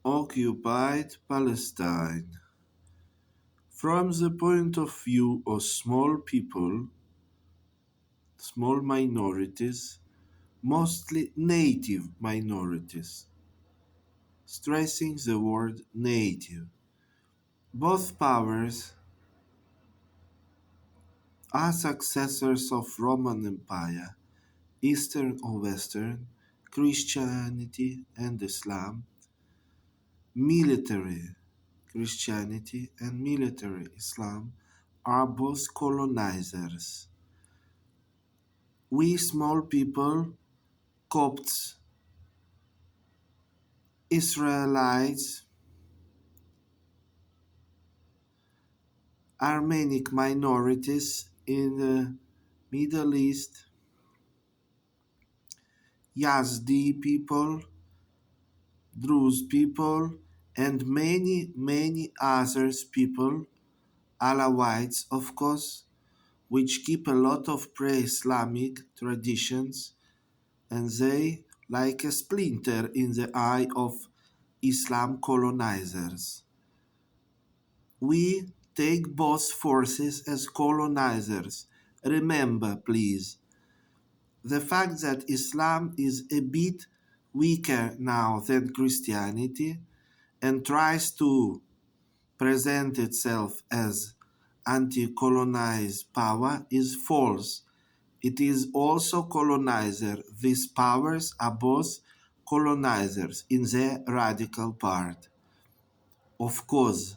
Occupied Palestine. From the point of view of small people, small minorities, mostly native minorities, stressing the word native. Both powers are successors of Roman Empire, Eastern or Western, Christianity and Islam, military Christianity and military Islam are both colonizers. We small people, Copts, Israelites, Armenic minorities in the Middle East, Yazdi people, Druze people, and many others people, Alawites of course, which keep a lot of pre-Islamic traditions, and they like a splinter in the eye of Islam colonizers. We take both forces as colonizers. Remember, please, the fact that Islam is a bit weaker now than Christianity and tries to present itself as anti-colonized power is false. It is also colonizer. These powers are both colonizers in their radical part. Of course,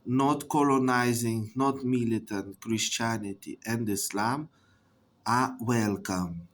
not colonizing, not militant Christianity and Islam are welcome.